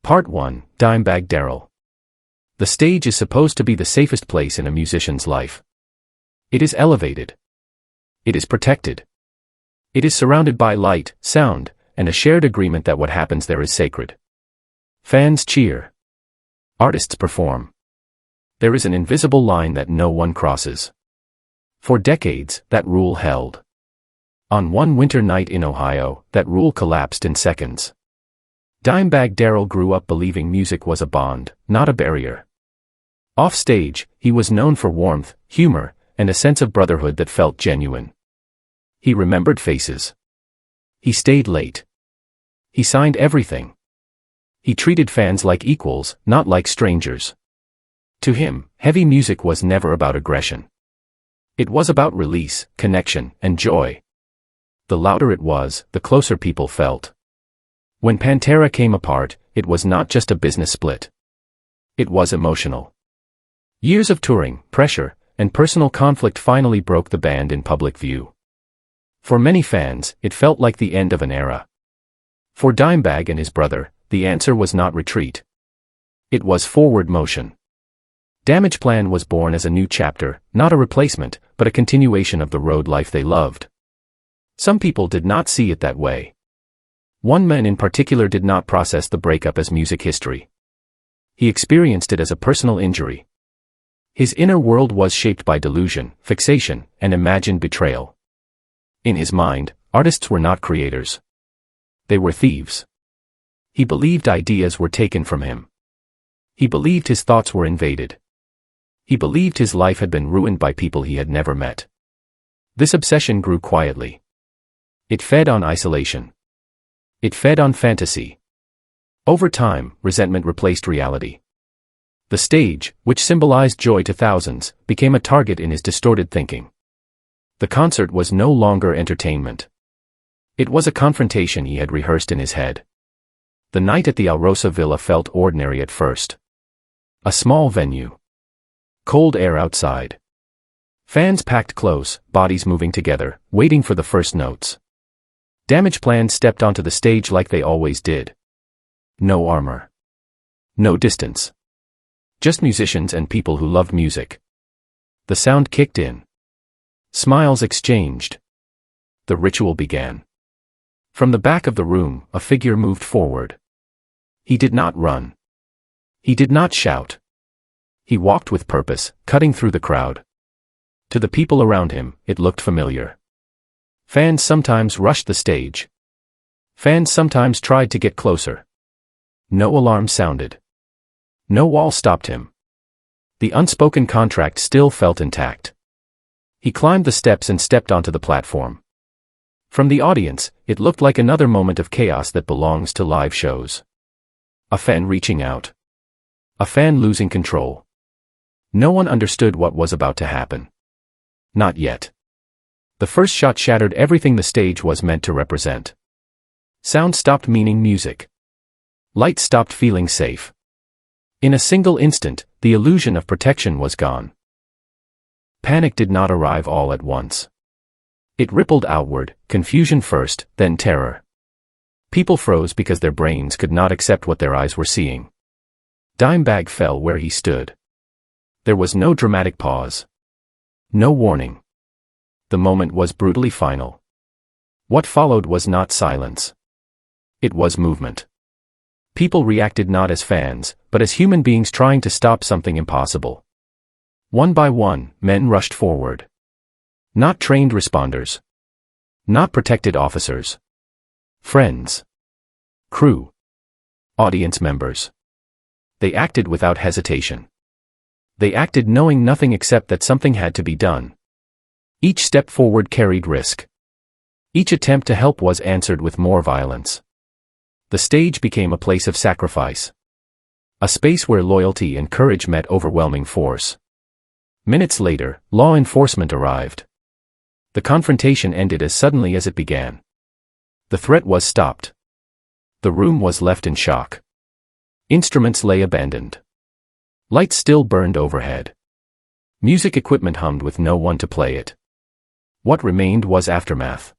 Part 1, Dimebag Darrell. The stage is supposed to be the safest place in a musician's life. It is elevated. It is protected. It is surrounded by light, sound, and a shared agreement that what happens there is sacred. Fans cheer. Artists perform. There is an invisible line that no one crosses. For decades, that rule held. On one winter night in Ohio, that rule collapsed in seconds. Dimebag Darrell grew up believing music was a bond, not a barrier. Off stage, he was known for warmth, humor, and a sense of brotherhood that felt genuine. He remembered faces. He stayed late. He signed everything. He treated fans like equals, not like strangers. To him, heavy music was never about aggression. It was about release, connection, and joy. The louder it was, the closer people felt. When Pantera came apart, it was not just a business split. It was emotional. Years of touring, pressure, and personal conflict finally broke the band in public view. For many fans, it felt like the end of an era. For Dimebag and his brother, the answer was not retreat. It was forward motion. Damageplan was born as a new chapter, not a replacement, but a continuation of the road life they loved. Some people did not see it that way. One man in particular did not process the breakup as music history. He experienced it as a personal injury. His inner world was shaped by delusion, fixation, and imagined betrayal. In his mind, artists were not creators. They were thieves. He believed ideas were taken from him. He believed his thoughts were invaded. He believed his life had been ruined by people he had never met. This obsession grew quietly. It fed on isolation. It fed on fantasy. Over time, resentment replaced reality. The stage, which symbolized joy to thousands, became a target in his distorted thinking. The concert was no longer entertainment. It was a confrontation he had rehearsed in his head. The night at the Alrosa Villa felt ordinary at first. A small venue. Cold air outside. Fans packed close, bodies moving together, waiting for the first notes. Damageplan stepped onto the stage like they always did. No armor. No distance. Just musicians and people who loved music. The sound kicked in. Smiles exchanged. The ritual began. From the back of the room, a figure moved forward. He did not run. He did not shout. He walked with purpose, cutting through the crowd. To the people around him, it looked familiar. Fans sometimes rushed the stage. Fans sometimes tried to get closer. No alarm sounded. No wall stopped him. The unspoken contract still felt intact. He climbed the steps and stepped onto the platform. From the audience, it looked like another moment of chaos that belongs to live shows. A fan reaching out. A fan losing control. No one understood what was about to happen. Not yet. The first shot shattered everything the stage was meant to represent. Sound stopped meaning music. Light stopped feeling safe. In a single instant, the illusion of protection was gone. Panic did not arrive all at once. It rippled outward, confusion first, then terror. People froze because their brains could not accept what their eyes were seeing. Dimebag fell where he stood. There was no dramatic pause. No warning. The moment was brutally final. What followed was not silence. It was movement. People reacted not as fans, but as human beings trying to stop something impossible. One by one, men rushed forward. Not trained responders. Not protected officers. Friends. Crew. Audience members. They acted without hesitation. They acted knowing nothing except that something had to be done. Each step forward carried risk. Each attempt to help was answered with more violence. The stage became a place of sacrifice. A space where loyalty and courage met overwhelming force. Minutes later, law enforcement arrived. The confrontation ended as suddenly as it began. The threat was stopped. The room was left in shock. Instruments lay abandoned. Lights still burned overhead. Music equipment hummed with no one to play it. What remained was aftermath.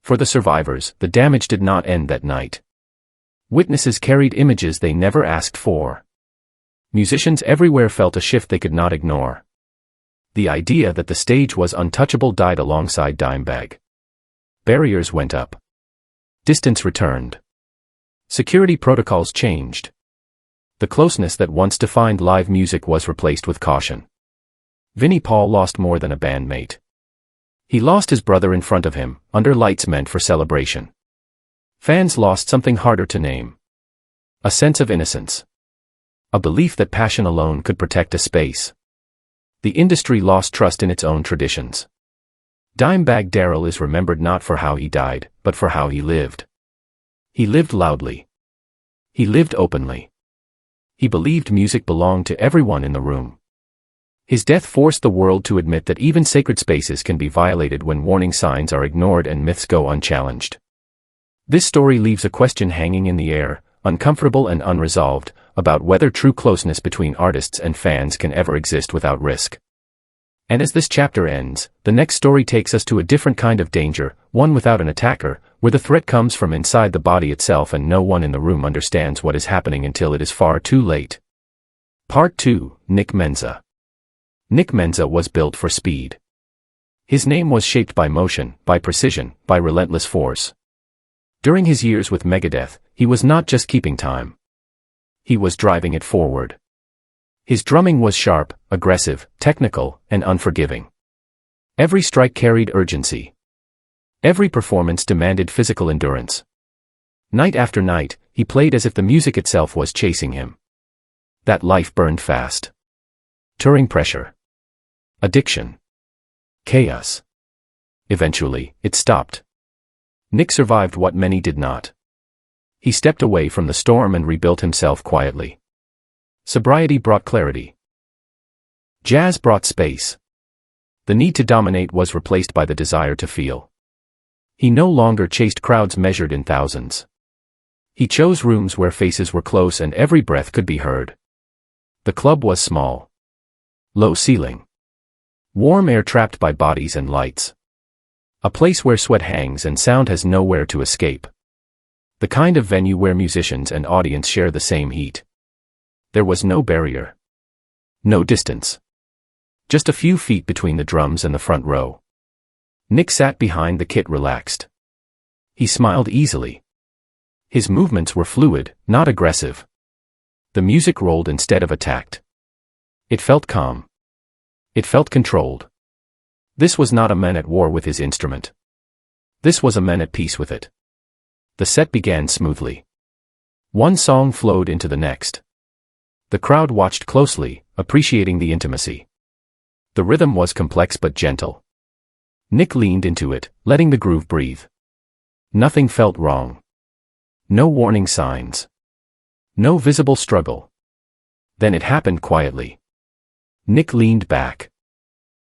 For the survivors, the damage did not end that night. Witnesses carried images they never asked for. Musicians everywhere felt a shift they could not ignore. The idea that the stage was untouchable died alongside Dimebag. Barriers went up. Distance returned. Security protocols changed. The closeness that once defined live music was replaced with caution. Vinnie Paul lost more than a bandmate. He lost his brother in front of him, under lights meant for celebration. Fans lost something harder to name. A sense of innocence. A belief that passion alone could protect a space. The industry lost trust in its own traditions. Dimebag Darrell is remembered not for how he died, but for how he lived. He lived loudly. He lived openly. He believed music belonged to everyone in the room. His death forced the world to admit that even sacred spaces can be violated when warning signs are ignored and myths go unchallenged. This story leaves a question hanging in the air, uncomfortable and unresolved, about whether true closeness between artists and fans can ever exist without risk. And as this chapter ends, the next story takes us to a different kind of danger, one without an attacker, where the threat comes from inside the body itself and no one in the room understands what is happening until it is far too late. Part 2, Nick Menza. Nick Menza was built for speed. His name was shaped by motion, by precision, by relentless force. During his years with Megadeth, he was not just keeping time. He was driving it forward. His drumming was sharp, aggressive, technical, and unforgiving. Every strike carried urgency. Every performance demanded physical endurance. Night after night, he played as if the music itself was chasing him. That life burned fast. Touring pressure. Addiction. Chaos. Eventually, it stopped. Nick survived what many did not. He stepped away from the storm and rebuilt himself quietly. Sobriety brought clarity. Jazz brought space. The need to dominate was replaced by the desire to feel. He no longer chased crowds measured in thousands. He chose rooms where faces were close and every breath could be heard. The club was small. Low ceiling. Warm air trapped by bodies and lights. A place where sweat hangs and sound has nowhere to escape. The kind of venue where musicians and audience share the same heat. There was no barrier. No distance. Just a few feet between the drums and the front row. Nick sat behind the kit relaxed. He smiled easily. His movements were fluid, not aggressive. The music rolled instead of attacked. It felt calm. It felt controlled. This was not a man at war with his instrument. This was a man at peace with it. The set began smoothly. One song flowed into the next. The crowd watched closely, appreciating the intimacy. The rhythm was complex but gentle. Nick leaned into it, letting the groove breathe. Nothing felt wrong. No warning signs. No visible struggle. Then it happened quietly. Nick leaned back.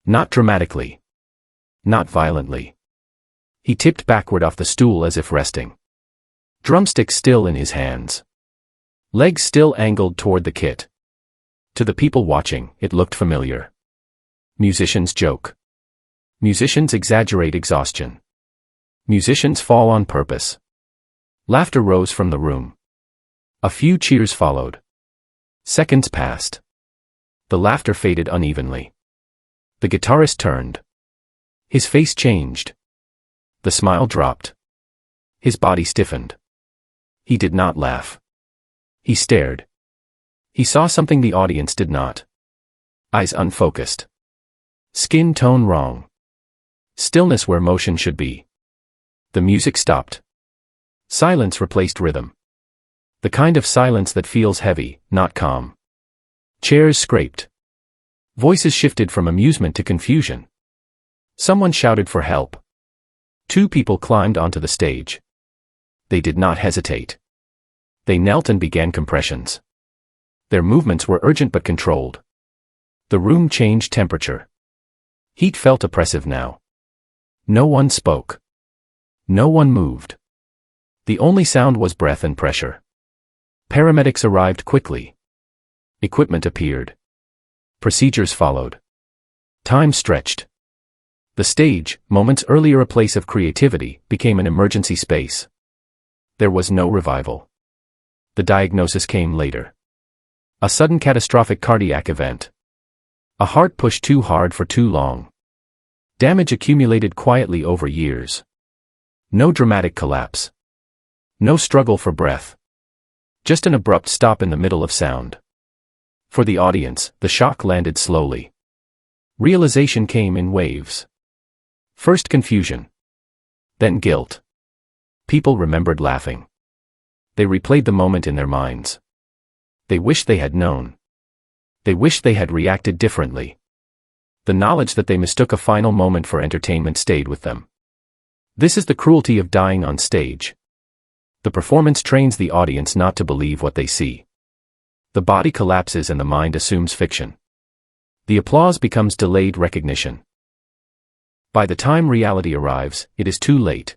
Not dramatically. Not violently. He tipped backward off the stool as if resting. Drumstick still in his hands. Legs still angled toward the kit. To the people watching, it looked familiar. Musicians joke. Musicians exaggerate exhaustion. Musicians fall on purpose. Laughter rose from the room. A few cheers followed. Seconds passed. The laughter faded unevenly. The guitarist turned. His face changed. The smile dropped. His body stiffened. He did not laugh. He stared. He saw something the audience did not. Eyes unfocused. Skin tone wrong. Stillness where motion should be. The music stopped. Silence replaced rhythm. The kind of silence that feels heavy, not calm. Chairs scraped. Voices shifted from amusement to confusion. Someone shouted for help. Two people climbed onto the stage. They did not hesitate. They knelt and began compressions. Their movements were urgent but controlled. The room changed temperature. Heat felt oppressive now. No one spoke. No one moved. The only sound was breath and pressure. Paramedics arrived quickly. Equipment appeared. Procedures followed. Time stretched. The stage, moments earlier a place of creativity, became an emergency space. There was no revival. The diagnosis came later. A sudden catastrophic cardiac event. A heart pushed too hard for too long. Damage accumulated quietly over years. No dramatic collapse. No struggle for breath. Just an abrupt stop in the middle of sound. For the audience, the shock landed slowly. Realization came in waves. First confusion. Then guilt. People remembered laughing. They replayed the moment in their minds. They wished they had known. They wished they had reacted differently. The knowledge that they mistook a final moment for entertainment stayed with them. This is the cruelty of dying on stage. The performance trains the audience not to believe what they see. The body collapses and the mind assumes fiction. The applause becomes delayed recognition. By the time reality arrives, it is too late.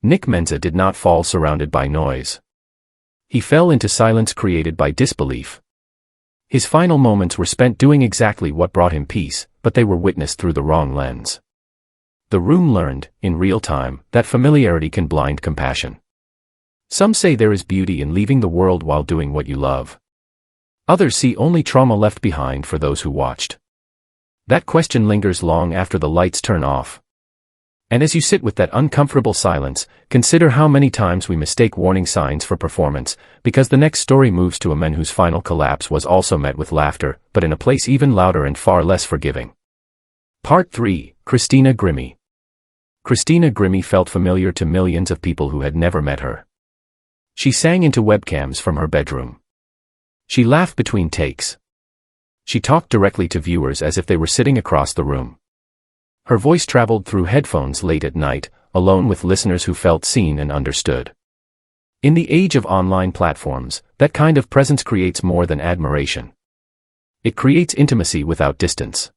Nick Menza did not fall surrounded by noise. He fell into silence created by disbelief. His final moments were spent doing exactly what brought him peace, but they were witnessed through the wrong lens. The room learned, in real time, that familiarity can blind compassion. Some say there is beauty in leaving the world while doing what you love. Others see only trauma left behind for those who watched. That question lingers long after the lights turn off. And as you sit with that uncomfortable silence, consider how many times we mistake warning signs for performance, because the next story moves to a man whose final collapse was also met with laughter, but in a place even louder and far less forgiving. Part 3, Christina Grimmie. Christina Grimmie felt familiar to millions of people who had never met her. She sang into webcams from her bedroom. She laughed between takes. She talked directly to viewers as if they were sitting across the room. Her voice traveled through headphones late at night, alone with listeners who felt seen and understood. In the age of online platforms, that kind of presence creates more than admiration. It creates intimacy without distance.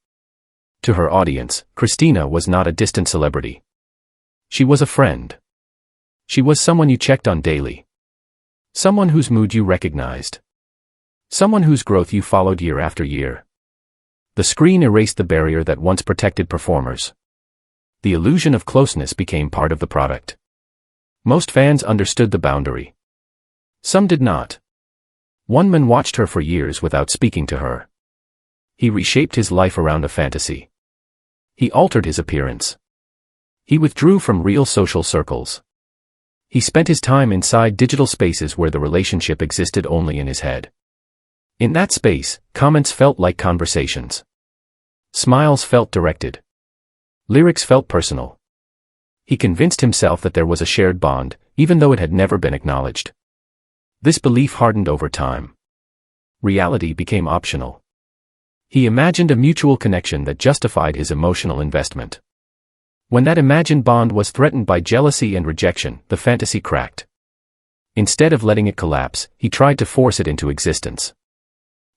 To her audience, Christina was not a distant celebrity. She was a friend. She was someone you checked on daily. Someone whose mood you recognized. Someone whose growth you followed year after year. The screen erased the barrier that once protected performers. The illusion of closeness became part of the product. Most fans understood the boundary. Some did not. One man watched her for years without speaking to her. He reshaped his life around a fantasy. He altered his appearance. He withdrew from real social circles. He spent his time inside digital spaces where the relationship existed only in his head. In that space, comments felt like conversations. Smiles felt directed. Lyrics felt personal. He convinced himself that there was a shared bond, even though it had never been acknowledged. This belief hardened over time. Reality became optional. He imagined a mutual connection that justified his emotional investment. When that imagined bond was threatened by jealousy and rejection, the fantasy cracked. Instead of letting it collapse, he tried to force it into existence.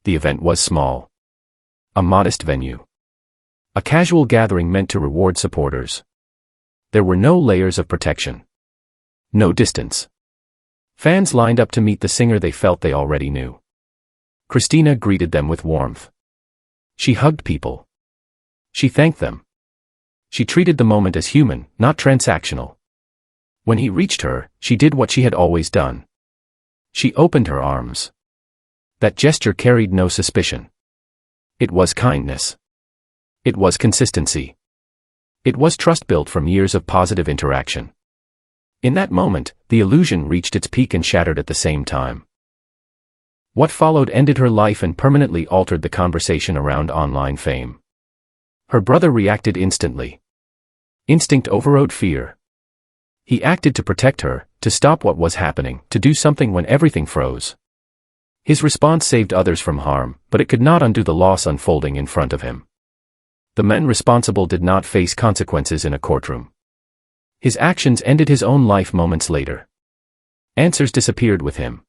The event was small. A modest venue. A casual gathering meant to reward supporters. There were no layers of protection. No distance. Fans lined up to meet the singer they felt they already knew. Christina greeted them with warmth. She hugged people. She thanked them. She treated the moment as human, not transactional. When he reached her, she did what she had always done. She opened her arms. That gesture carried no suspicion. It was kindness. It was consistency. It was trust built from years of positive interaction. In that moment, the illusion reached its peak and shattered at the same time. What followed ended her life and permanently altered the conversation around online fame. Her brother reacted instantly. Instinct overrode fear. He acted to protect her, to stop what was happening, to do something when everything froze. His response saved others from harm, but it could not undo the loss unfolding in front of him. The man responsible did not face consequences in a courtroom. His actions ended his own life moments later. Answers disappeared with him.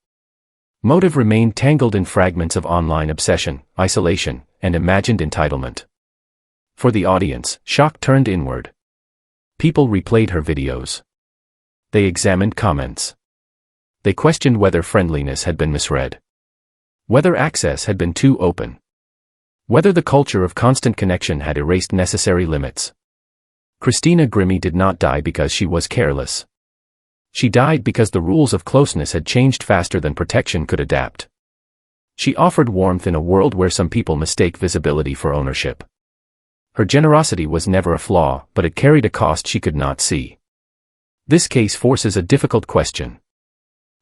Motive remained tangled in fragments of online obsession, isolation, and imagined entitlement. For the audience, shock turned inward. People replayed her videos. They examined comments. They questioned whether friendliness had been misread. Whether access had been too open. Whether the culture of constant connection had erased necessary limits. Christina Grimmie did not die because she was careless. She died because the rules of closeness had changed faster than protection could adapt. She offered warmth in a world where some people mistake visibility for ownership. Her generosity was never a flaw, but it carried a cost she could not see. This case forces a difficult question.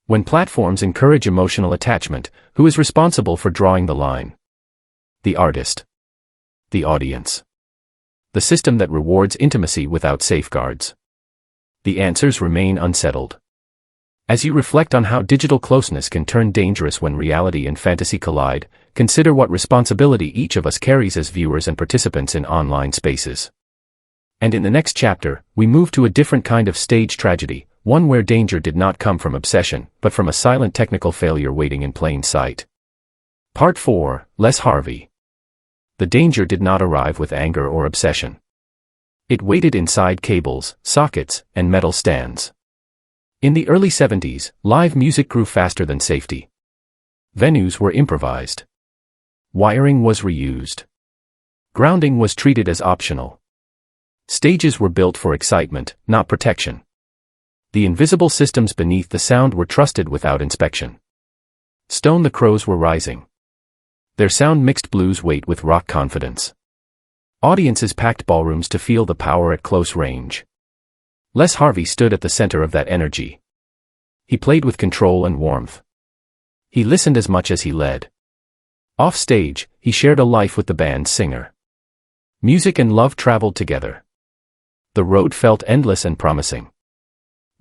When platforms encourage emotional attachment, who is responsible for drawing the line? The artist? The audience? The system that rewards intimacy without safeguards? The answers remain unsettled. As you reflect on how digital closeness can turn dangerous when reality and fantasy collide, consider what responsibility each of us carries as viewers and participants in online spaces. And in the next chapter, we move to a different kind of stage tragedy, one where danger did not come from obsession, but from a silent technical failure waiting in plain sight. Part 4, Les Harvey. The danger did not arrive with anger or obsession. It waited inside cables, sockets, and metal stands. In the early 70s, live music grew faster than safety. Venues were improvised. Wiring was reused. Grounding was treated as optional. Stages were built for excitement, not protection. The invisible systems beneath the sound were trusted without inspection. Stone the Crows were rising. Their sound mixed blues weight with rock confidence. Audiences packed ballrooms to feel the power at close range. Les Harvey stood at the center of that energy. He played with control and warmth. He listened as much as he led. Off stage, he shared a life with the band's singer. Music and love traveled together. The road felt endless and promising.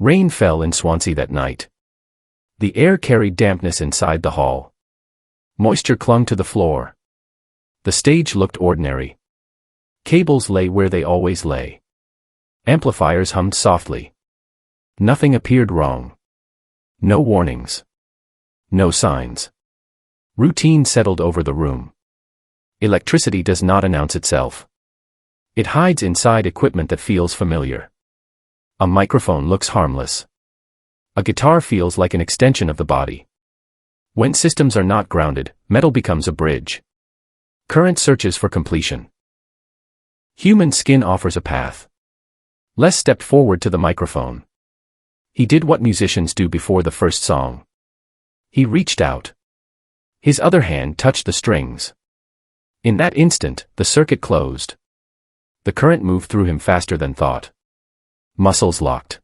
Rain fell in Swansea that night. The air carried dampness inside the hall. Moisture clung to the floor. The stage looked ordinary. Cables lay where they always lay. Amplifiers hummed softly. Nothing appeared wrong. No warnings. No signs. Routine settled over the room. Electricity does not announce itself. It hides inside equipment that feels familiar. A microphone looks harmless. A guitar feels like an extension of the body. When systems are not grounded, metal becomes a bridge. Current searches for completion. Human skin offers a path. Les stepped forward to the microphone. He did what musicians do before the first song. He reached out. His other hand touched the strings. In that instant, the circuit closed. The current moved through him faster than thought. Muscles locked.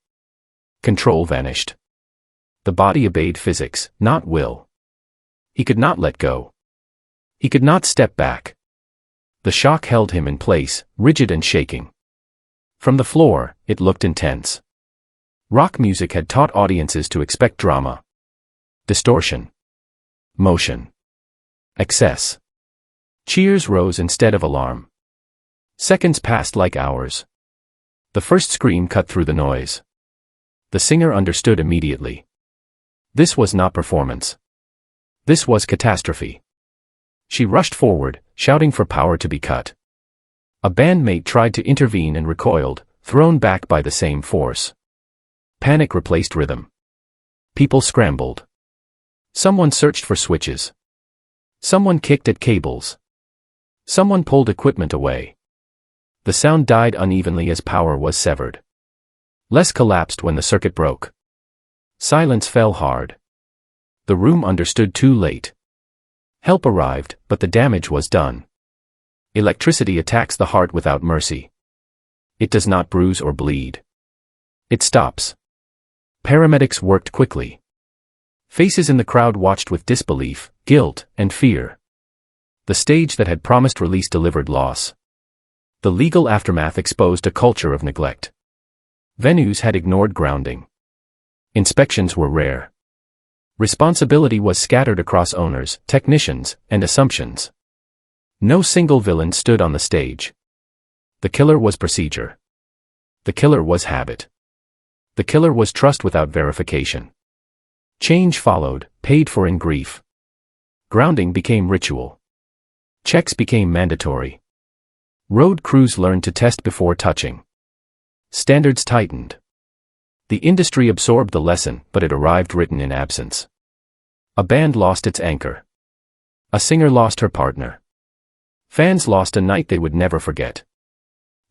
Control vanished. The body obeyed physics, not will. He could not let go. He could not step back. The shock held him in place, rigid and shaking. From the floor, it looked intense. Rock music had taught audiences to expect drama. Distortion. Motion. Excess. Cheers rose instead of alarm. Seconds passed like hours. The first scream cut through the noise. The singer understood immediately. This was not performance. This was catastrophe. She rushed forward, shouting for power to be cut. A bandmate tried to intervene and recoiled, thrown back by the same force. Panic replaced rhythm. People scrambled. Someone searched for switches. Someone kicked at cables. Someone pulled equipment away. The sound died unevenly as power was severed. Les collapsed when the circuit broke. Silence fell hard. The room understood too late. Help arrived, but the damage was done. Electricity attacks the heart without mercy. It does not bruise or bleed. It stops. Paramedics worked quickly. Faces in the crowd watched with disbelief, guilt, and fear. The stage that had promised release delivered loss. The legal aftermath exposed a culture of neglect. Venues had ignored grounding. Inspections were rare. Responsibility was scattered across owners, technicians, and assumptions. No single villain stood on the stage. The killer was procedure. The killer was habit. The killer was trust without verification. Change followed, paid for in grief. Grounding became ritual. Checks became mandatory. Road crews learned to test before touching. Standards tightened. The industry absorbed the lesson, but it arrived written in absence. A band lost its anchor. A singer lost her partner. Fans lost a night they would never forget.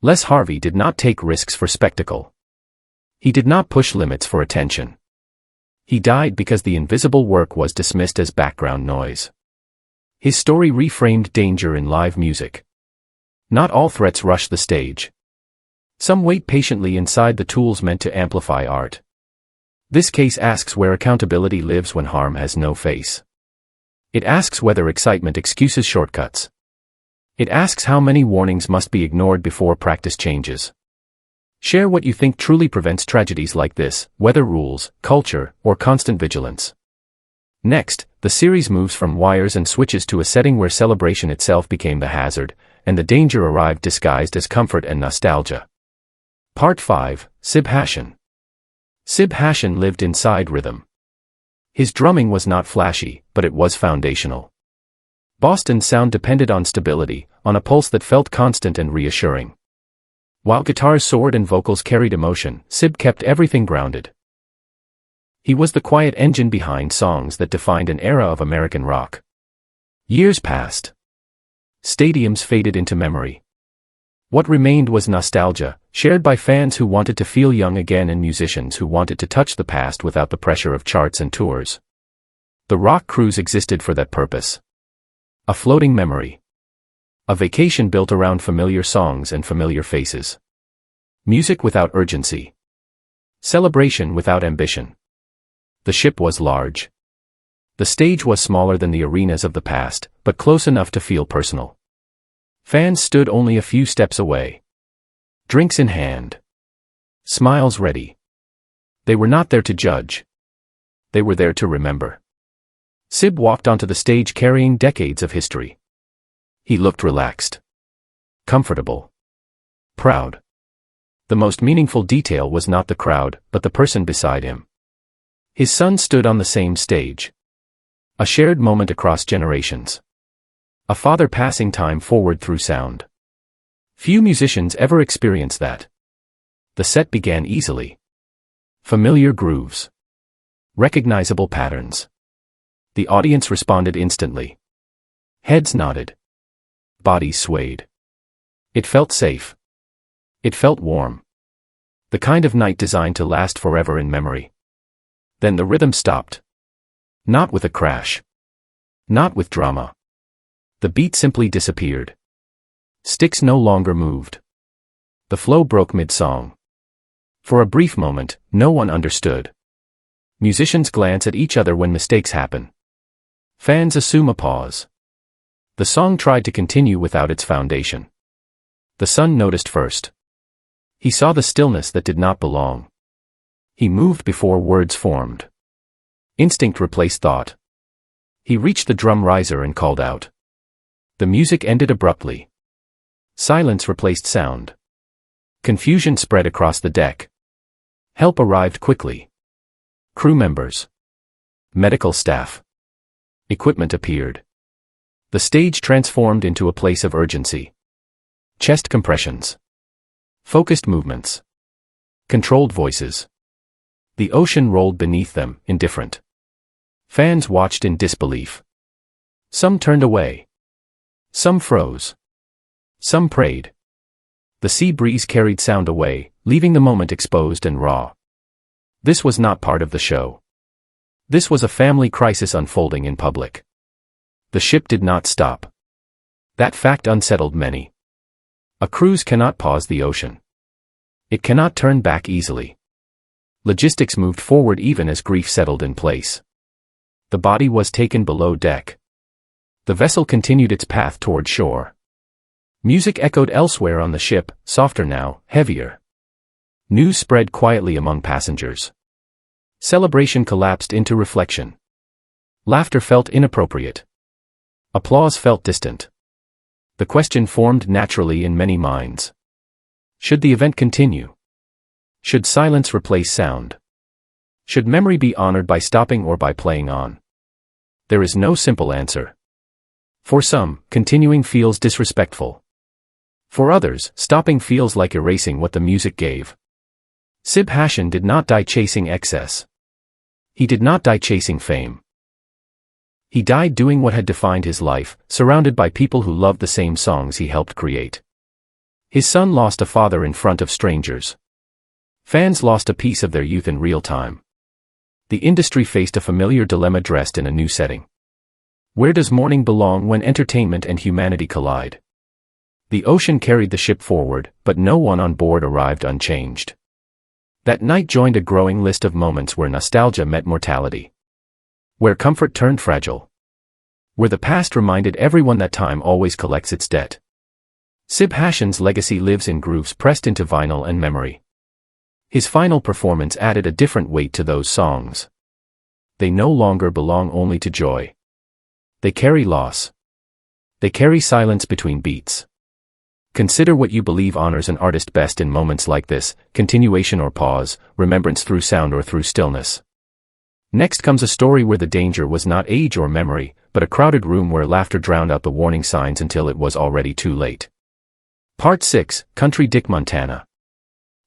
Les Harvey did not take risks for spectacle. He did not push limits for attention. He died because the invisible work was dismissed as background noise. His story reframed danger in live music. Not all threats rush the stage. Some wait patiently inside the tools meant to amplify art. This case asks where accountability lives when harm has no face. It asks whether excitement excuses shortcuts. It asks how many warnings must be ignored before practice changes. Share what you think truly prevents tragedies like this, whether rules, culture, or constant vigilance. Next, the series moves from wires and switches to a setting where celebration itself became the hazard, and the danger arrived disguised as comfort and nostalgia. Part 5, Sib Hashan. Sib Hashan lived inside rhythm. His drumming was not flashy, but it was foundational. Boston's sound depended on stability, on a pulse that felt constant and reassuring. While guitars soared and vocals carried emotion, Sib kept everything grounded. He was the quiet engine behind songs that defined an era of American rock. Years passed. Stadiums faded into memory. What remained was nostalgia, shared by fans who wanted to feel young again and musicians who wanted to touch the past without the pressure of charts and tours. The rock cruise existed for that purpose. A floating memory. A vacation built around familiar songs and familiar faces. Music without urgency. Celebration without ambition. The ship was large. The stage was smaller than the arenas of the past, but close enough to feel personal. Fans stood only a few steps away. Drinks in hand. Smiles ready. They were not there to judge. They were there to remember. Sib walked onto the stage carrying decades of history. He looked relaxed. Comfortable. Proud. The most meaningful detail was not the crowd, but the person beside him. His son stood on the same stage. A shared moment across generations. A father passing time forward through sound. Few musicians ever experience that. The set began easily. Familiar grooves. Recognizable patterns. The audience responded instantly. Heads nodded. Bodies swayed. It felt safe. It felt warm. The kind of night designed to last forever in memory. Then the rhythm stopped. Not with a crash. Not with drama. The beat simply disappeared. Sticks no longer moved. The flow broke mid-song. For a brief moment, no one understood. Musicians glance at each other when mistakes happen. Fans assume a pause. The song tried to continue without its foundation. The son noticed first. He saw the stillness that did not belong. He moved before words formed. Instinct replaced thought. He reached the drum riser and called out. The music ended abruptly. Silence replaced sound. Confusion spread across the deck. Help arrived quickly. Crew members. Medical staff. Equipment appeared. The stage transformed into a place of urgency. Chest compressions. Focused movements. Controlled voices. The ocean rolled beneath them, indifferent. Fans watched in disbelief. Some turned away. Some froze. Some prayed. The sea breeze carried sound away, leaving the moment exposed and raw. This was not part of the show. This was a family crisis unfolding in public. The ship did not stop. That fact unsettled many. A cruise cannot pause the ocean. It cannot turn back easily. Logistics moved forward even as grief settled in place. The body was taken below deck. The vessel continued its path toward shore. Music echoed elsewhere on the ship, softer now, heavier. News spread quietly among passengers. Celebration collapsed into reflection. Laughter felt inappropriate. Applause felt distant. The question formed naturally in many minds. Should the event continue? Should silence replace sound? Should memory be honored by stopping or by playing on? There is no simple answer. For some, continuing feels disrespectful. For others, stopping feels like erasing what the music gave. Sib Hashan did not die chasing excess. He did not die chasing fame. He died doing what had defined his life, surrounded by people who loved the same songs he helped create. His son lost a father in front of strangers. Fans lost a piece of their youth in real time. The industry faced a familiar dilemma dressed in a new setting. Where does mourning belong when entertainment and humanity collide? The ocean carried the ship forward, but no one on board arrived unchanged. That night joined a growing list of moments where nostalgia met mortality. Where comfort turned fragile. Where the past reminded everyone that time always collects its debt. Sib Hashian's legacy lives in grooves pressed into vinyl and memory. His final performance added a different weight to those songs. They no longer belong only to joy. They carry loss. They carry silence between beats. Consider what you believe honors an artist best in moments like this: continuation or pause, remembrance through sound or through stillness. Next comes a story where the danger was not age or memory, but a crowded room where laughter drowned out the warning signs until it was already too late. Part 6, Country Dick Montana.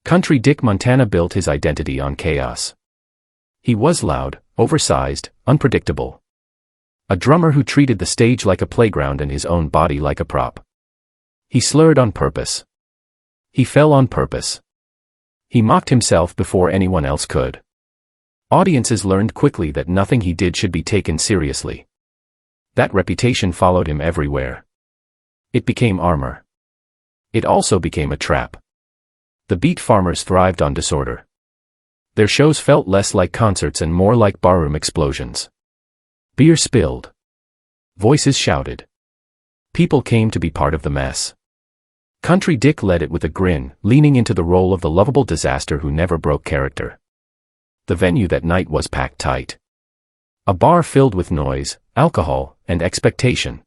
Country Dick Montana built his identity on chaos. He was loud, oversized, unpredictable. A drummer who treated the stage like a playground and his own body like a prop. He slurred on purpose. He fell on purpose. He mocked himself before anyone else could. Audiences learned quickly that nothing he did should be taken seriously. That reputation followed him everywhere. It became armor. It also became a trap. The beat farmers thrived on disorder. Their shows felt less like concerts and more like barroom explosions. Beer spilled. Voices shouted. People came to be part of the mess. Country Dick led it with a grin, leaning into the role of the lovable disaster who never broke character. The venue that night was packed tight. A bar filled with noise, alcohol, and expectation.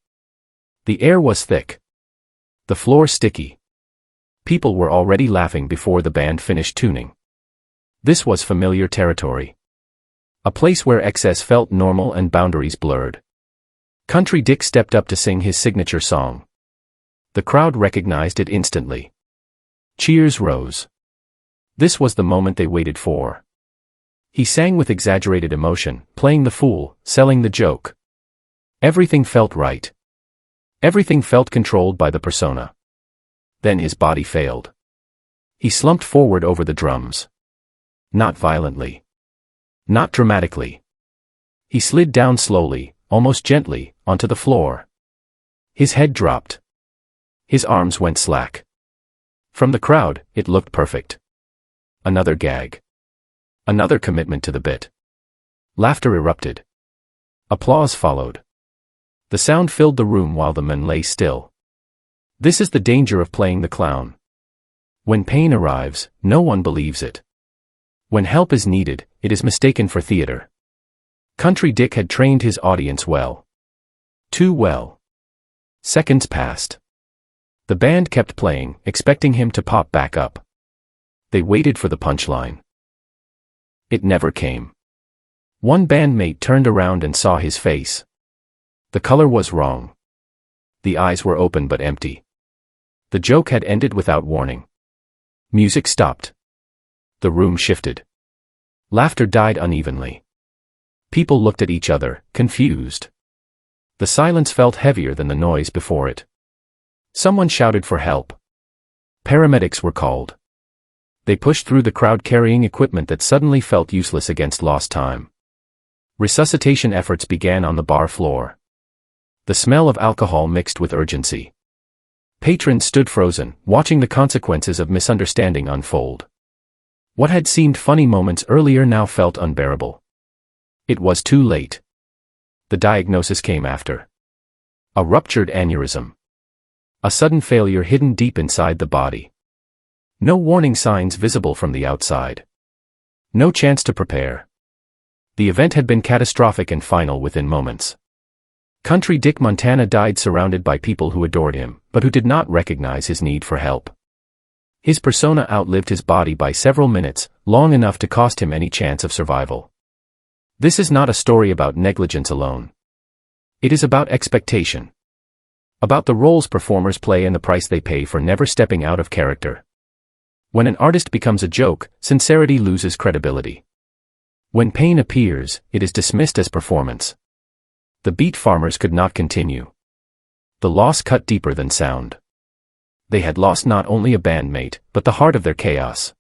The air was thick. The floor sticky. People were already laughing before the band finished tuning. This was familiar territory. A place where excess felt normal and boundaries blurred. Country Dick stepped up to sing his signature song. The crowd recognized it instantly. Cheers rose. This was the moment they waited for. He sang with exaggerated emotion, playing the fool, selling the joke. Everything felt right. Everything felt controlled by the persona. Then his body failed. He slumped forward over the drums. Not violently. Not dramatically. He slid down slowly, almost gently, onto the floor. His head dropped. His arms went slack. From the crowd, it looked perfect. Another gag. Another commitment to the bit. Laughter erupted. Applause followed. The sound filled the room while the men lay still. This is the danger of playing the clown. When pain arrives, no one believes it. When help is needed, it is mistaken for theater. Country Dick had trained his audience well. Too well. Seconds passed. The band kept playing, expecting him to pop back up. They waited for the punchline. It never came. One bandmate turned around and saw his face. The color was wrong. The eyes were open but empty. The joke had ended without warning. Music stopped. The room shifted. Laughter died unevenly. People looked at each other, confused. The silence felt heavier than the noise before it. Someone shouted for help. Paramedics were called. They pushed through the crowd carrying equipment that suddenly felt useless against lost time. Resuscitation efforts began on the bar floor. The smell of alcohol mixed with urgency. Patrons stood frozen, watching the consequences of misunderstanding unfold. What had seemed funny moments earlier now felt unbearable. It was too late. The diagnosis came after. A ruptured aneurysm. A sudden failure hidden deep inside the body. No warning signs visible from the outside. No chance to prepare. The event had been catastrophic and final within moments. Country Dick Montana died surrounded by people who adored him, but who did not recognize his need for help. His persona outlived his body by several minutes, long enough to cost him any chance of survival. This is not a story about negligence alone. It is about expectation. About the roles performers play and the price they pay for never stepping out of character. When an artist becomes a joke, sincerity loses credibility. When pain appears, it is dismissed as performance. The beat farmers could not continue. The loss cut deeper than sound. They had lost not only a bandmate, but the heart of their chaos.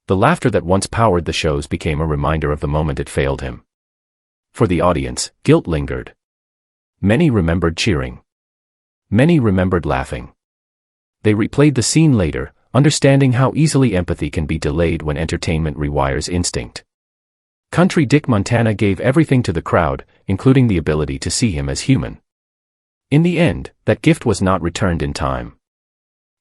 The laughter that once powered the shows became a reminder of the moment it failed him. For the audience, guilt lingered. Many remembered cheering. Many remembered laughing. They replayed the scene later, understanding how easily empathy can be delayed when entertainment rewires instinct. Country Dick Montana gave everything to the crowd, including the ability to see him as human. In the end, that gift was not returned in time.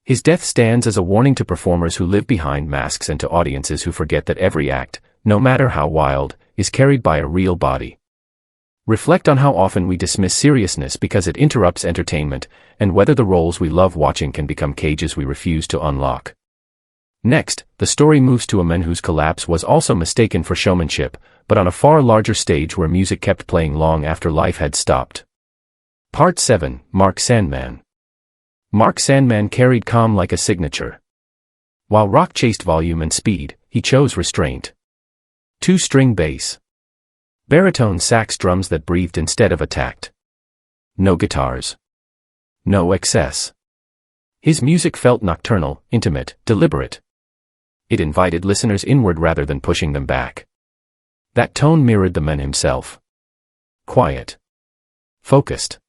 His death stands as a warning to performers who live behind masks and to audiences who forget that every act, no matter how wild, is carried by a real body. Reflect on how often we dismiss seriousness because it interrupts entertainment, and whether the roles we love watching can become cages we refuse to unlock. Next, the story moves to a man whose collapse was also mistaken for showmanship, but on a far larger stage where music kept playing long after life had stopped. Part 7, Mark Sandman. Mark Sandman carried calm like a signature. While rock chased volume and speed, he chose restraint. 2-string bass. Baritone sax drums that breathed instead of attacked. No guitars. No excess. His music felt nocturnal, intimate, deliberate. It invited listeners inward rather than pushing them back. That tone mirrored the man himself. Quiet. Focused.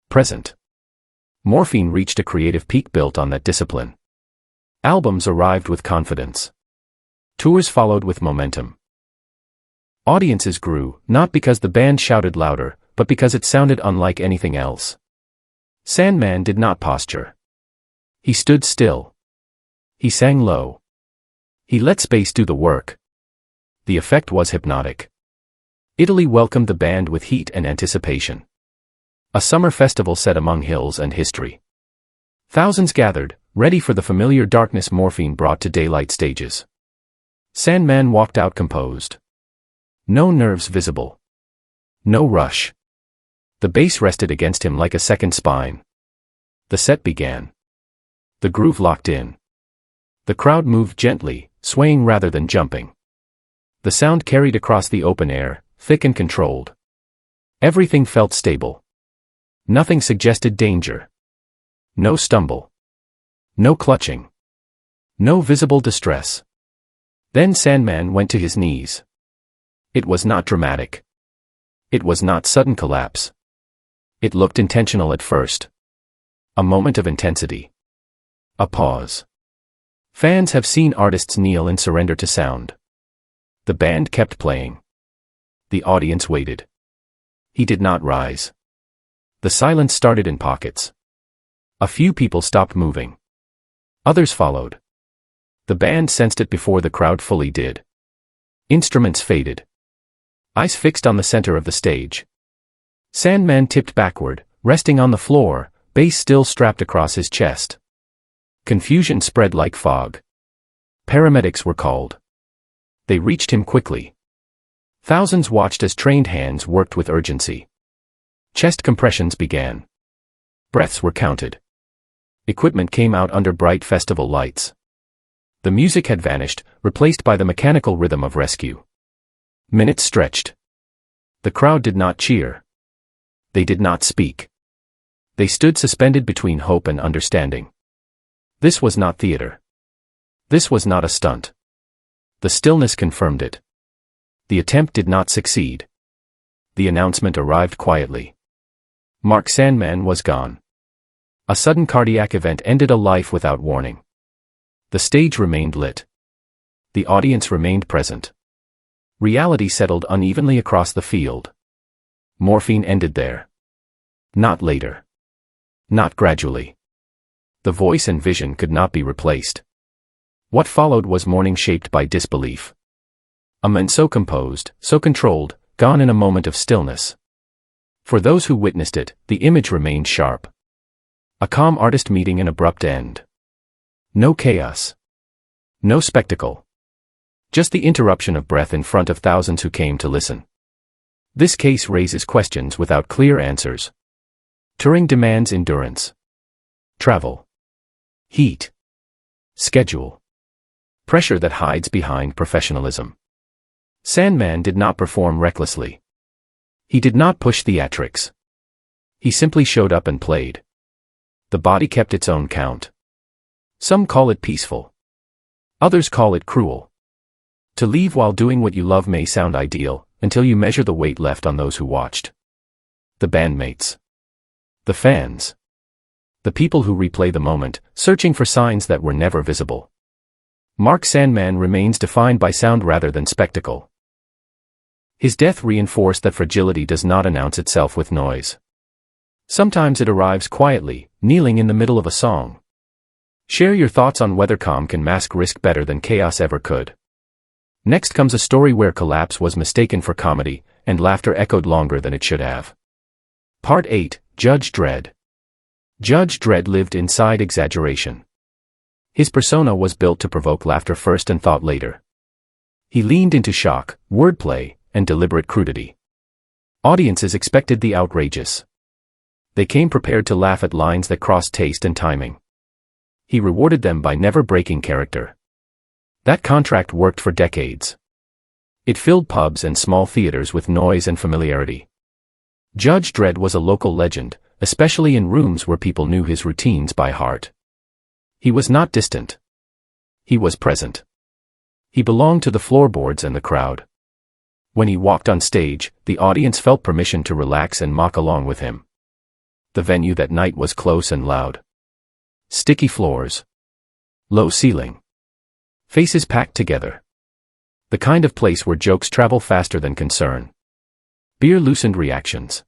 Present. Morphine reached a creative peak built on that discipline. Albums arrived with confidence. Tours followed with momentum. Audiences grew, not because the band shouted louder, but because it sounded unlike anything else. Sandman did not posture. He stood still. He sang low. He let space do the work. The effect was hypnotic. Italy welcomed the band with heat and anticipation. A summer festival set among hills and history. Thousands gathered, ready for the familiar darkness morphine brought to daylight stages. Sandman walked out composed. No nerves visible. No rush. The bass rested against him like a second spine. The set began. The groove locked in. The crowd moved gently, swaying rather than jumping. The sound carried across the open air, thick and controlled. Everything felt stable. Nothing suggested danger. No stumble. No clutching. No visible distress. Then Sandman went to his knees. It was not dramatic. It was not sudden collapse. It looked intentional at first. A moment of intensity. A pause. Fans have seen artists kneel in surrender to sound. The band kept playing. The audience waited. He did not rise. The silence started in pockets. A few people stopped moving. Others followed. The band sensed it before the crowd fully did. Instruments faded. Eyes fixed on the center of the stage. Sandman tipped backward, resting on the floor, bass still strapped across his chest. Confusion spread like fog. Paramedics were called. They reached him quickly. Thousands watched as trained hands worked with urgency. Chest compressions began. Breaths were counted. Equipment came out under bright festival lights. The music had vanished, replaced by the mechanical rhythm of rescue. Minutes stretched. The crowd did not cheer. They did not speak. They stood suspended between hope and understanding. This was not theater. This was not a stunt. The stillness confirmed it. The attempt did not succeed. The announcement arrived quietly. Mark Sandman was gone. A sudden cardiac event ended a life without warning. The stage remained lit. The audience remained present. Reality settled unevenly across the field. Morphine ended there. Not later. Not gradually. The voice and vision could not be replaced. What followed was mourning shaped by disbelief. A man so composed, so controlled, gone in a moment of stillness. For those who witnessed it, the image remained sharp. A calm artist meeting an abrupt end. No chaos. No spectacle. Just the interruption of breath in front of thousands who came to listen. This case raises questions without clear answers. Touring demands endurance. Travel. Heat. Schedule. Pressure that hides behind professionalism. Sandman did not perform recklessly. He did not push theatrics. He simply showed up and played. The body kept its own count. Some call it peaceful. Others call it cruel. To leave while doing what you love may sound ideal, until you measure the weight left on those who watched. The bandmates. The fans. The people who replay the moment, searching for signs that were never visible. Mark Sandman remains defined by sound rather than spectacle. His death reinforced that fragility does not announce itself with noise. Sometimes it arrives quietly, kneeling in the middle of a song. Share your thoughts on whether calm can mask risk better than chaos ever could. Next comes a story where collapse was mistaken for comedy, and laughter echoed longer than it should have. Part 8, Judge Dredd. Judge Dredd lived inside exaggeration. His persona was built to provoke laughter first and thought later. He leaned into shock, wordplay, and deliberate crudity. Audiences expected the outrageous. They came prepared to laugh at lines that crossed taste and timing. He rewarded them by never breaking character. That contract worked for decades. It filled pubs and small theaters with noise and familiarity. Judge Dredd was a local legend, especially in rooms where people knew his routines by heart. He was not distant. He was present. He belonged to the floorboards and the crowd. When he walked on stage, the audience felt permission to relax and mock along with him. The venue that night was close and loud. Sticky floors. Low ceiling. Faces packed together. The kind of place where jokes travel faster than concern. Beer loosened reactions.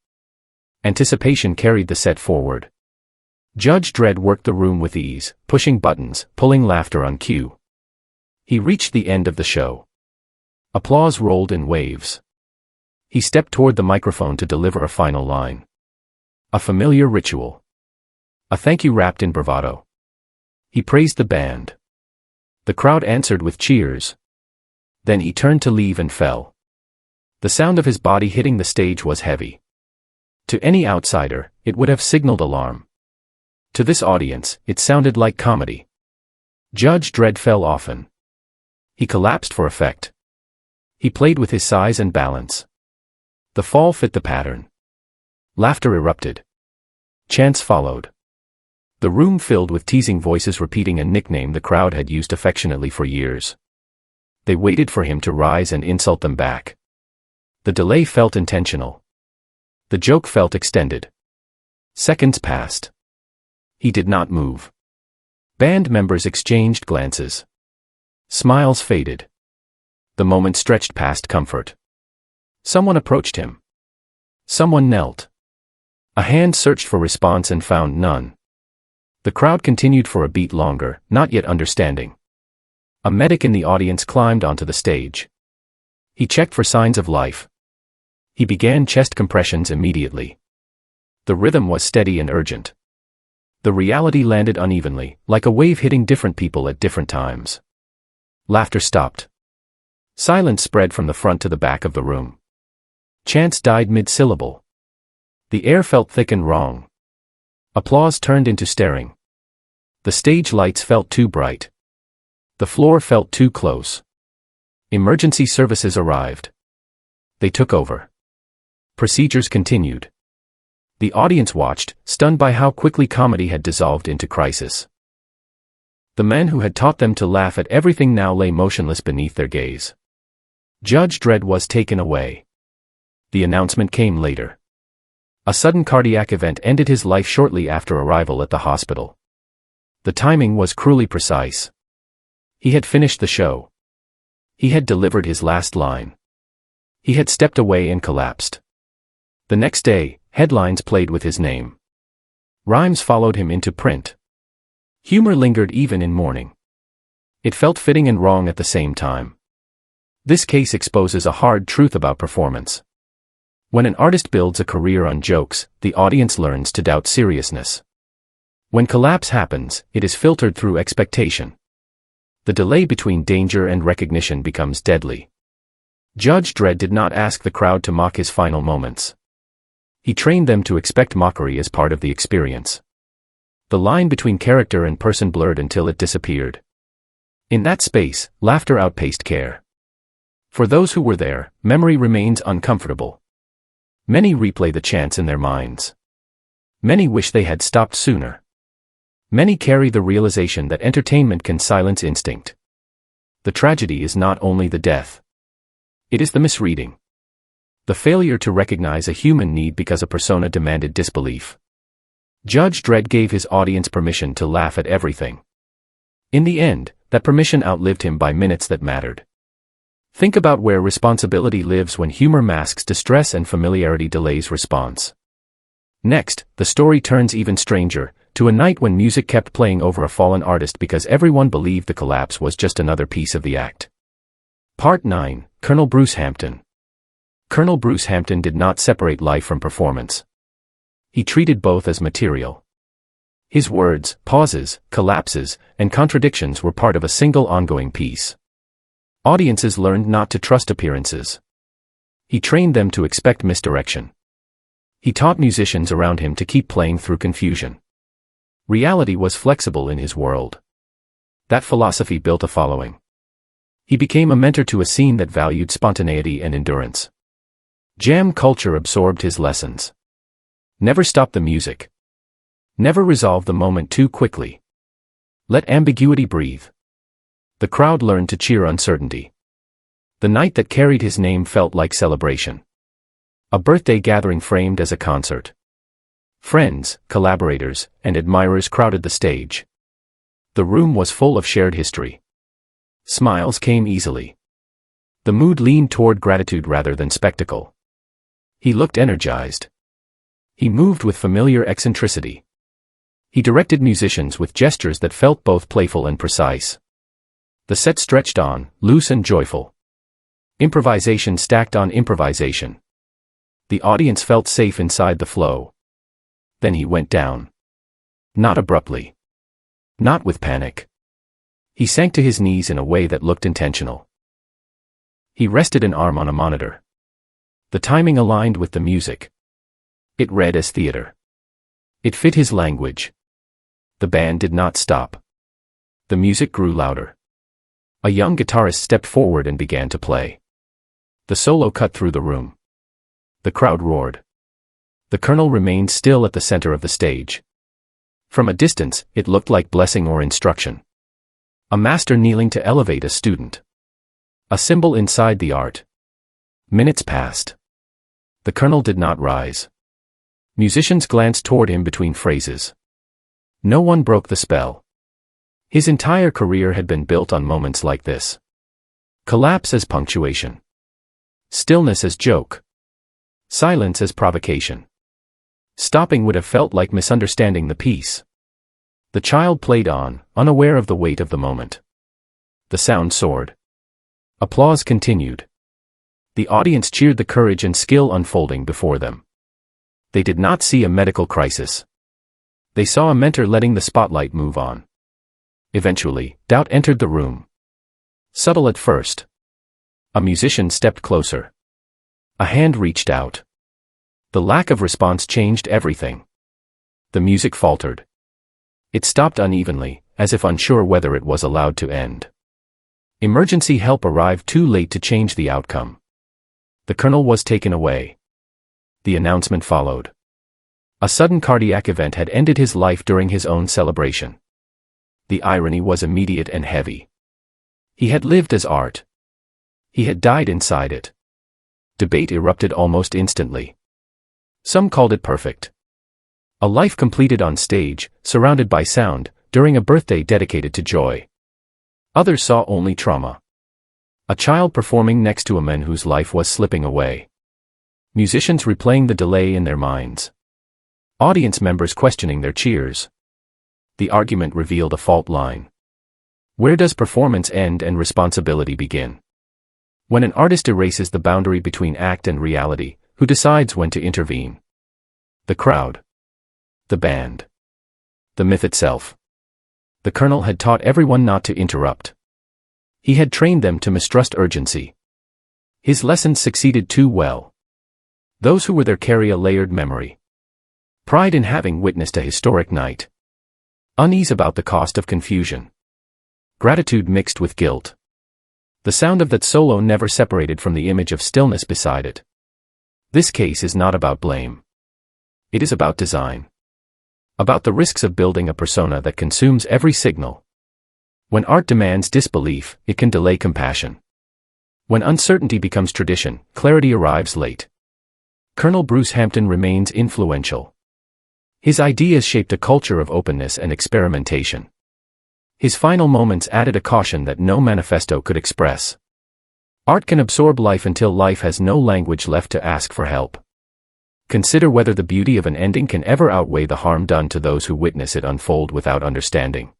Anticipation carried the set forward. Judge Dredd worked the room with ease, pushing buttons, pulling laughter on cue. He reached the end of the show. Applause rolled in waves. He stepped toward the microphone to deliver a final line. A familiar ritual. A thank you wrapped in bravado. He praised the band. The crowd answered with cheers. Then he turned to leave and fell. The sound of his body hitting the stage was heavy. To any outsider, it would have signaled alarm. To this audience, it sounded like comedy. Judge Dredd fell often. He collapsed for effect. He played with his size and balance. The fall fit the pattern. Laughter erupted. Chants followed. The room filled with teasing voices repeating a nickname the crowd had used affectionately for years. They waited for him to rise and insult them back. The delay felt intentional. The joke felt extended. Seconds passed. He did not move. Band members exchanged glances. Smiles faded. The moment stretched past comfort. Someone approached him. Someone knelt. A hand searched for response and found none. The crowd continued for a beat longer, not yet understanding. A medic in the audience climbed onto the stage. He checked for signs of life. He began chest compressions immediately. The rhythm was steady and urgent. The reality landed unevenly, like a wave hitting different people at different times. Laughter stopped. Silence spread from the front to the back of the room. Chants died mid-syllable. The air felt thick and wrong. Applause turned into staring. The stage lights felt too bright. The floor felt too close. Emergency services arrived. They took over. Procedures continued. The audience watched, stunned by how quickly comedy had dissolved into crisis. The men who had taught them to laugh at everything now lay motionless beneath their gaze. Judge Dredd was taken away. The announcement came later. A sudden cardiac event ended his life shortly after arrival at the hospital. The timing was cruelly precise. He had finished the show. He had delivered his last line. He had stepped away and collapsed. The next day, headlines played with his name. Rhymes followed him into print. Humor lingered even in mourning. It felt fitting and wrong at the same time. This case exposes a hard truth about performance. When an artist builds a career on jokes, the audience learns to doubt seriousness. When collapse happens, it is filtered through expectation. The delay between danger and recognition becomes deadly. Judge Dredd did not ask the crowd to mock his final moments. He trained them to expect mockery as part of the experience. The line between character and person blurred until it disappeared. In that space, laughter outpaced care. For those who were there, memory remains uncomfortable. Many replay the chants in their minds. Many wish they had stopped sooner. Many carry the realization that entertainment can silence instinct. The tragedy is not only the death. It is the misreading. The failure to recognize a human need because a persona demanded disbelief. Judge Dredd gave his audience permission to laugh at everything. In the end, that permission outlived him by minutes that mattered. Think about where responsibility lives when humor masks distress and familiarity delays response. Next, the story turns even stranger, to a night when music kept playing over a fallen artist because everyone believed the collapse was just another piece of the act. Part 9, Colonel Bruce Hampton. Colonel Bruce Hampton did not separate life from performance. He treated both as material. His words, pauses, collapses, and contradictions were part of a single ongoing piece. Audiences learned not to trust appearances. He trained them to expect misdirection. He taught musicians around him to keep playing through confusion. Reality was flexible in his world. That philosophy built a following. He became a mentor to a scene that valued spontaneity and endurance. Jam culture absorbed his lessons. Never stop the music. Never resolve the moment too quickly. Let ambiguity breathe. The crowd learned to cheer uncertainty. The night that carried his name felt like celebration. A birthday gathering framed as a concert. Friends, collaborators, and admirers crowded the stage. The room was full of shared history. Smiles came easily. The mood leaned toward gratitude rather than spectacle. He looked energized. He moved with familiar eccentricity. He directed musicians with gestures that felt both playful and precise. The set stretched on, loose and joyful. Improvisation stacked on improvisation. The audience felt safe inside the flow. Then he went down. Not abruptly. Not with panic. He sank to his knees in a way that looked intentional. He rested an arm on a monitor. The timing aligned with the music. It read as theater. It fit his language. The band did not stop. The music grew louder. A young guitarist stepped forward and began to play. The solo cut through the room. The crowd roared. The colonel remained still at the center of the stage. From a distance, it looked like blessing or instruction. A master kneeling to elevate a student. A symbol inside the art. Minutes passed. The colonel did not rise. Musicians glanced toward him between phrases. No one broke the spell. His entire career had been built on moments like this. Collapse as punctuation. Stillness as joke. Silence as provocation. Stopping would have felt like misunderstanding the piece. The child played on, unaware of the weight of the moment. The sound soared. Applause continued. The audience cheered the courage and skill unfolding before them. They did not see a medical crisis. They saw a mentor letting the spotlight move on. Eventually, doubt entered the room. Subtle at first. A musician stepped closer. A hand reached out. The lack of response changed everything. The music faltered. It stopped unevenly, as if unsure whether it was allowed to end. Emergency help arrived too late to change the outcome. The colonel was taken away. The announcement followed. A sudden cardiac event had ended his life during his own celebration. The irony was immediate and heavy. He had lived as art. He had died inside it. Debate erupted almost instantly. Some called it perfect. A life completed on stage, surrounded by sound, during a birthday dedicated to joy. Others saw only trauma. A child performing next to a man whose life was slipping away. Musicians replaying the delay in their minds. Audience members questioning their cheers. The argument revealed a fault line. Where does performance end and responsibility begin? When an artist erases the boundary between act and reality, who decides when to intervene? The crowd. The band. The myth itself. The colonel had taught everyone not to interrupt. He had trained them to mistrust urgency. His lessons succeeded too well. Those who were there carry a layered memory. Pride in having witnessed a historic night. Unease about the cost of confusion. Gratitude mixed with guilt. The sound of that solo never separated from the image of stillness beside it. This case is not about blame. It is about design. About the risks of building a persona that consumes every signal. When art demands disbelief, it can delay compassion. When uncertainty becomes tradition, clarity arrives late. Colonel Bruce Hampton remains influential. His ideas shaped a culture of openness and experimentation. His final moments added a caution that no manifesto could express. Art can absorb life until life has no language left to ask for help. Consider whether the beauty of an ending can ever outweigh the harm done to those who witness it unfold without understanding.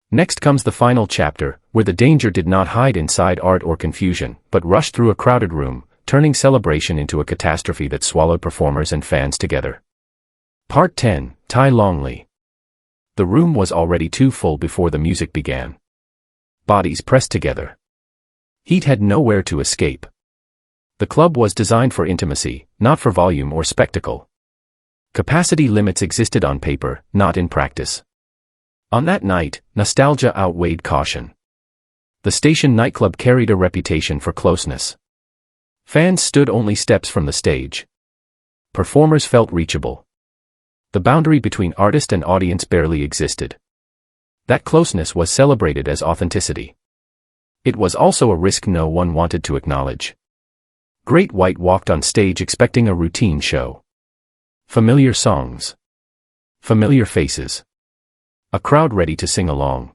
Next comes the final chapter, where the danger did not hide inside art or confusion, but rushed through a crowded room, turning celebration into a catastrophe that swallowed performers and fans together. Part 10, Ty Longley. The room was already too full before the music began. Bodies pressed together. Heat had nowhere to escape. The club was designed for intimacy, not for volume or spectacle. Capacity limits existed on paper, not in practice. On that night, nostalgia outweighed caution. The station nightclub carried a reputation for closeness. Fans stood only steps from the stage. Performers felt reachable. The boundary between artist and audience barely existed. That closeness was celebrated as authenticity. It was also a risk no one wanted to acknowledge. Great White walked on stage expecting a routine show. Familiar songs. Familiar faces. A crowd ready to sing along.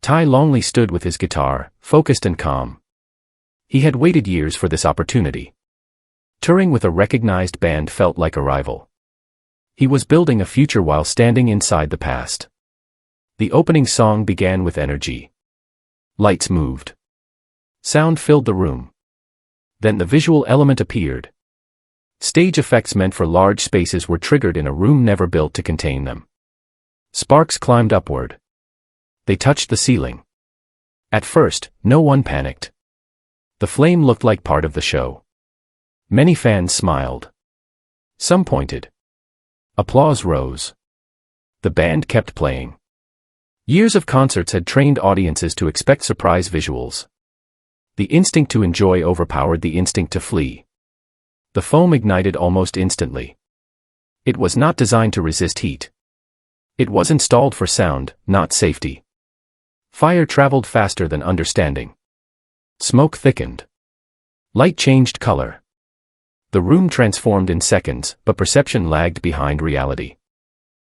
Ty Longley stood with his guitar, focused and calm. He had waited years for this opportunity. Touring with a recognized band felt like a rival. He was building a future while standing inside the past. The opening song began with energy. Lights moved. Sound filled the room. Then the visual element appeared. Stage effects meant for large spaces were triggered in a room never built to contain them. Sparks climbed upward. They touched the ceiling. At first, no one panicked. The flame looked like part of the show. Many fans smiled. Some pointed. Applause rose. The band kept playing. Years of concerts had trained audiences to expect surprise visuals. The instinct to enjoy overpowered the instinct to flee. The foam ignited almost instantly. It was not designed to resist heat. It was installed for sound, not safety. Fire traveled faster than understanding. Smoke thickened. Light changed color. The room transformed in seconds, but perception lagged behind reality.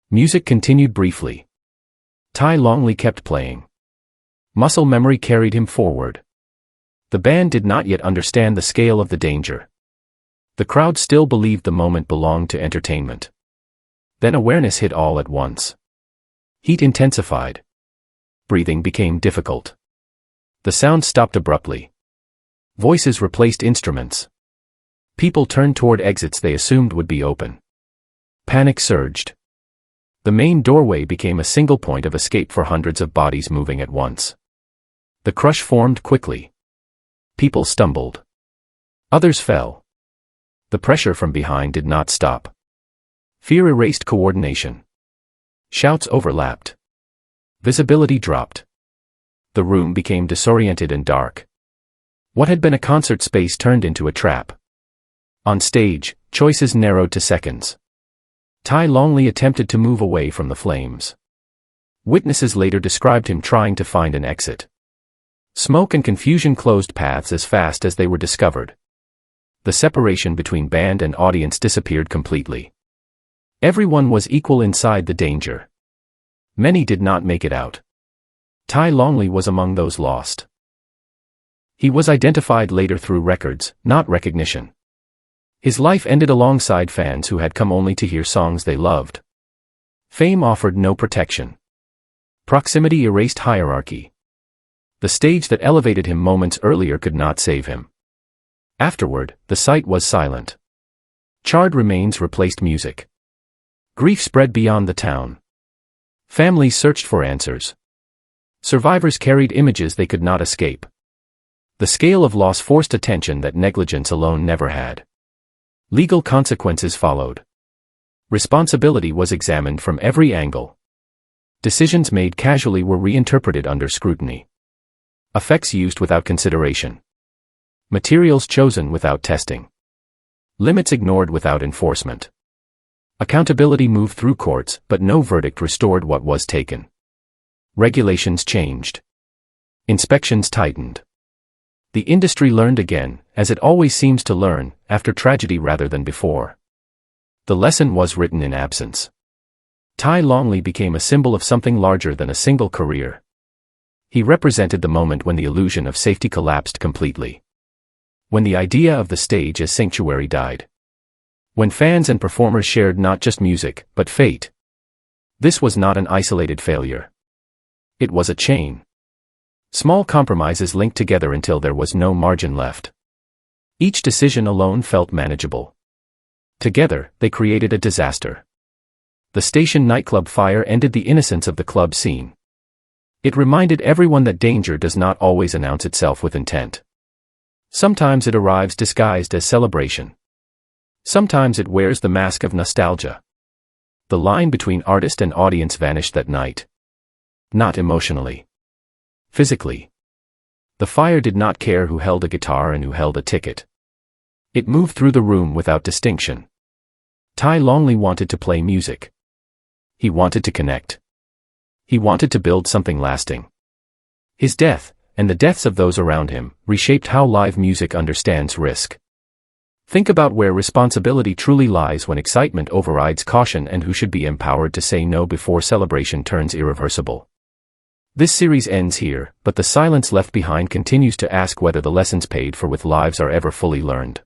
Music continued briefly. Ty Longley kept playing. Muscle memory carried him forward. The band did not yet understand the scale of the danger. The crowd still believed the moment belonged to entertainment. Then awareness hit all at once. Heat intensified. Breathing became difficult. The sound stopped abruptly. Voices replaced instruments. People turned toward exits they assumed would be open. Panic surged. The main doorway became a single point of escape for hundreds of bodies moving at once. The crush formed quickly. People stumbled. Others fell. The pressure from behind did not stop. Fear erased coordination. Shouts overlapped. Visibility dropped. The room became disoriented and dark. What had been a concert space turned into a trap. On stage, choices narrowed to seconds. Ty Longley attempted to move away from the flames. Witnesses later described him trying to find an exit. Smoke and confusion closed paths as fast as they were discovered. The separation between band and audience disappeared completely. Everyone was equal inside the danger. Many did not make it out. Ty Longley was among those lost. He was identified later through records, not recognition. His life ended alongside fans who had come only to hear songs they loved. Fame offered no protection. Proximity erased hierarchy. The stage that elevated him moments earlier could not save him. Afterward, the site was silent. Charred remains replaced music. Grief spread beyond the town. Families searched for answers. Survivors carried images they could not escape. The scale of loss forced attention that negligence alone never had. Legal consequences followed. Responsibility was examined from every angle. Decisions made casually were reinterpreted under scrutiny. Effects used without consideration. Materials chosen without testing. Limits ignored without enforcement. Accountability moved through courts, but no verdict restored what was taken. Regulations changed. Inspections tightened. The industry learned again, as it always seems to learn, after tragedy rather than before. The lesson was written in absence. Tai Longley became a symbol of something larger than a single career. He represented the moment when the illusion of safety collapsed completely. When the idea of the stage as sanctuary died. When fans and performers shared not just music, but fate. This was not an isolated failure. It was a chain. Small compromises linked together until there was no margin left. Each decision alone felt manageable. Together, they created a disaster. The station nightclub fire ended the innocence of the club scene. It reminded everyone that danger does not always announce itself with intent. Sometimes it arrives disguised as celebration. Sometimes it wears the mask of nostalgia. The line between artist and audience vanished that night. Not emotionally. Physically. The fire did not care who held a guitar and who held a ticket. It moved through the room without distinction. Tai Longley wanted to play music. He wanted to connect. He wanted to build something lasting. His death, and the deaths of those around him, reshaped how live music understands risk. Think about where responsibility truly lies when excitement overrides caution and who should be empowered to say no before celebration turns irreversible. This series ends here, but the silence left behind continues to ask whether the lessons paid for with lives are ever fully learned.